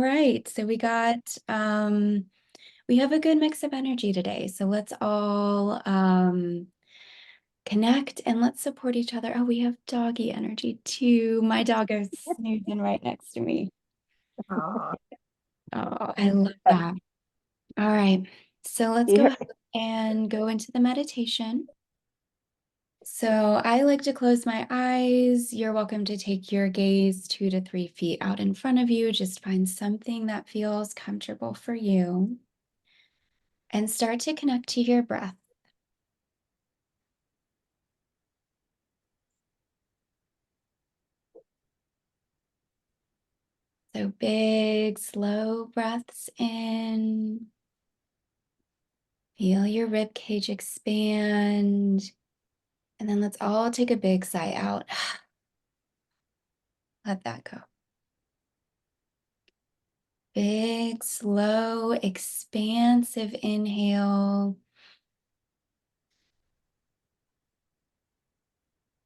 right. So we have a good mix of energy today. So let's all connect and let's support each other. Oh, we have doggy energy too. My dog is snoozing right next to me. Aw. Oh, I love that. All right. So let's go Yeah. ahead and go into the meditation. So I like to close my eyes. You're welcome to take your gaze 2 to 3 feet out in front of you. Just find something that feels comfortable for you and start to connect to your breath. So big, slow breaths in. Feel your rib cage expand. And then let's all take a big sigh out. Let that go. Big, slow, expansive inhale.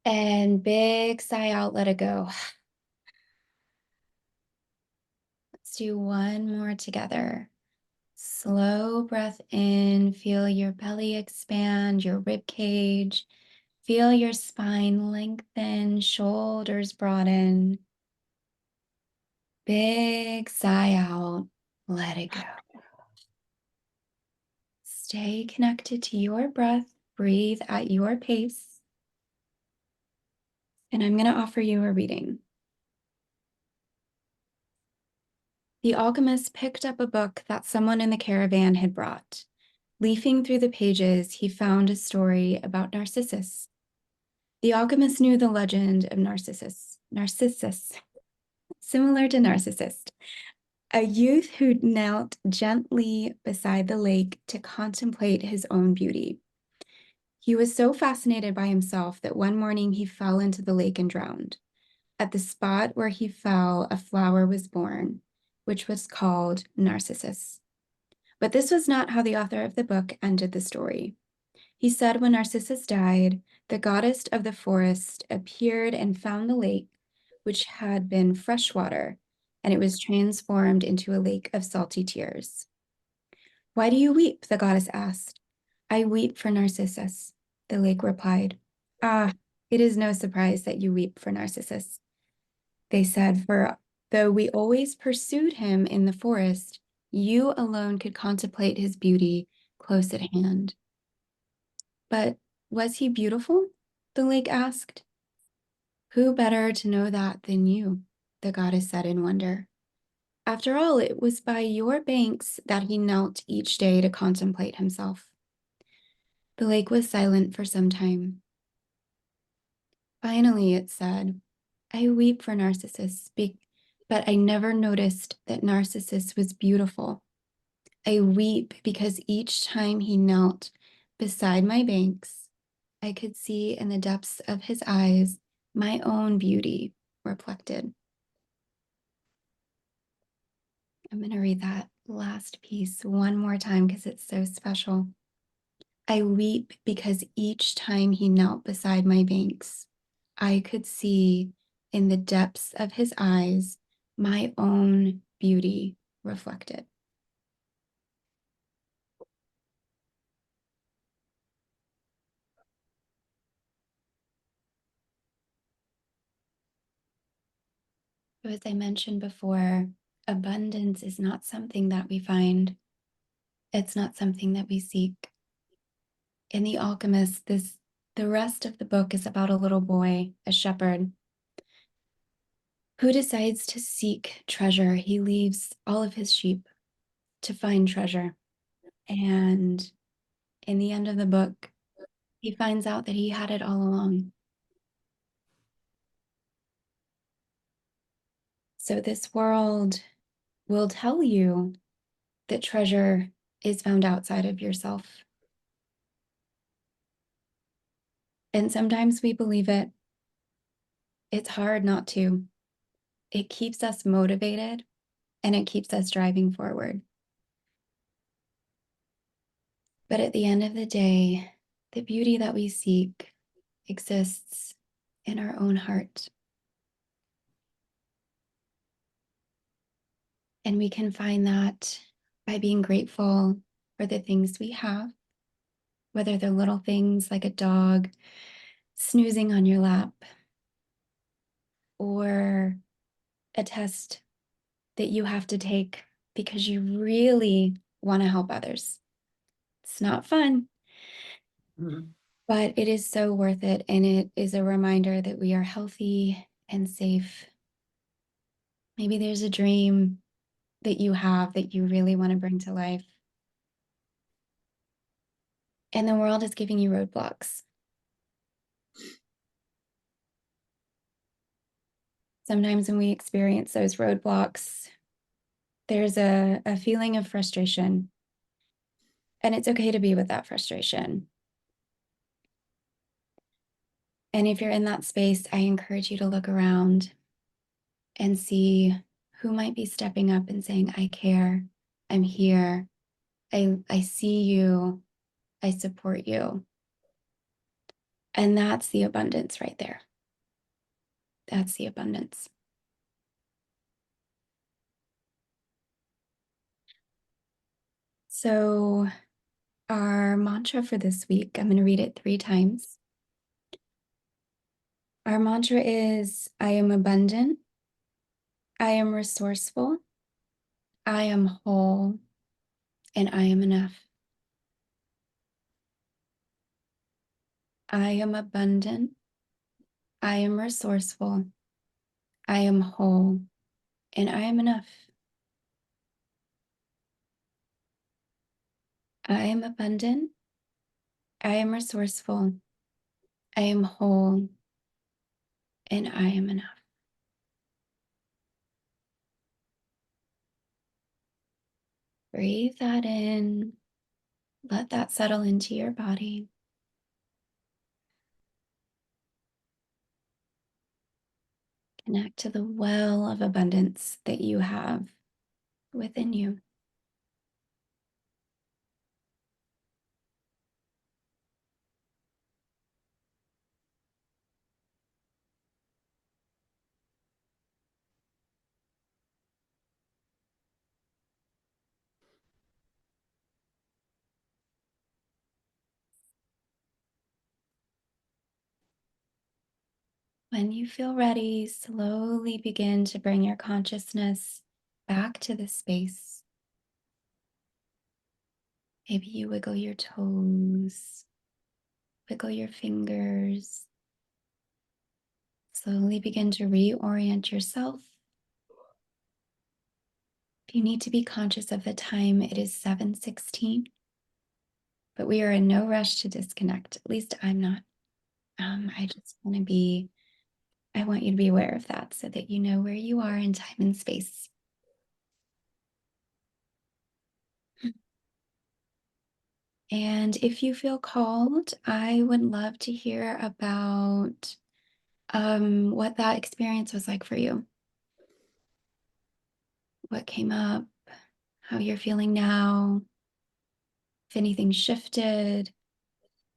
And big sigh out, let it go. Let's do one more together. Slow breath in, feel your belly expand, your rib cage. Feel your spine lengthen, shoulders broaden. Big sigh out, let it go. Stay connected to your breath, breathe at your pace. And I'm going to offer you a reading. The alchemist picked up a book that someone in the caravan had brought. Leafing through the pages, he found a story about Narcissus. The alchemist knew the legend of Narcissus, similar to Narcissist, a youth who knelt gently beside the lake to contemplate his own beauty. He was so fascinated by himself that one morning he fell into the lake and drowned. At the spot where he fell, a flower was born, which was called Narcissus. But this was not how the author of the book ended the story. He said when Narcissus died, the goddess of the forest appeared and found the lake, which had been fresh water, and it was transformed into a lake of salty tears. Why do you weep? The goddess asked. I weep for Narcissus, the lake replied. Ah, it is no surprise that you weep for Narcissus, they said, for though we always pursued him in the forest, you alone could contemplate his beauty close at hand. But was he beautiful? The lake asked. Who better to know that than you? The goddess said in wonder. After all, it was by your banks that he knelt each day to contemplate himself. The lake was silent for some time. Finally, it said, I weep for Narcissus, but I never noticed that Narcissus was beautiful. I weep because each time he knelt beside my banks, I could see in the depths of his eyes my own beauty reflected. I'm going to read that last piece one more time because it's so special. I weep because each time he knelt beside my banks, I could see in the depths of his eyes my own beauty reflected. So as I mentioned before, abundance is not something that we find. It's not something that we seek. In The Alchemist, the rest of the book is about a little boy, a shepherd, who decides to seek treasure. He leaves all of his sheep to find treasure. And in the end of the book, he finds out that he had it all along. So this world will tell you that treasure is found outside of yourself. And sometimes we believe it. It's hard not to. It keeps us motivated and it keeps us driving forward. But at the end of the day, the beauty that we seek exists in our own heart. And we can find that by being grateful for the things we have, whether they're little things like a dog snoozing on your lap or a test that you have to take because you really want to help others. It's not fun, but it is so worth it. And it is a reminder that we are healthy and safe. Maybe there's a dream that you have that you really want to bring to life. And the world is giving you roadblocks. Sometimes when we experience those roadblocks, there's a feeling of frustration. And it's okay to be with that frustration. And if you're in that space, I encourage you to look around and see who might be stepping up and saying, I care, I'm here, I see you, I support you. And that's the abundance right there. That's the abundance. So our mantra for this week, I'm going to read it 3 times. Our mantra is, I am abundant, I am resourceful, I am whole, and I am enough. I am abundant, I am resourceful, I am whole, and I am enough. I am abundant, I am resourceful, I am whole, and I am enough. Breathe that in. Let that settle into your body. Connect to the well of abundance that you have within you. When you feel ready, slowly begin to bring your consciousness back to the space. Maybe you wiggle your toes, wiggle your fingers. Slowly begin to reorient yourself. If you need to be conscious of the time, it is 7:16, but we are in no rush to disconnect. At least I'm not. I just want to be, I want you to be aware of that so that you know where you are in time and space. And if you feel called, I would love to hear about what that experience was like for you. What came up, how you're feeling now, if anything shifted,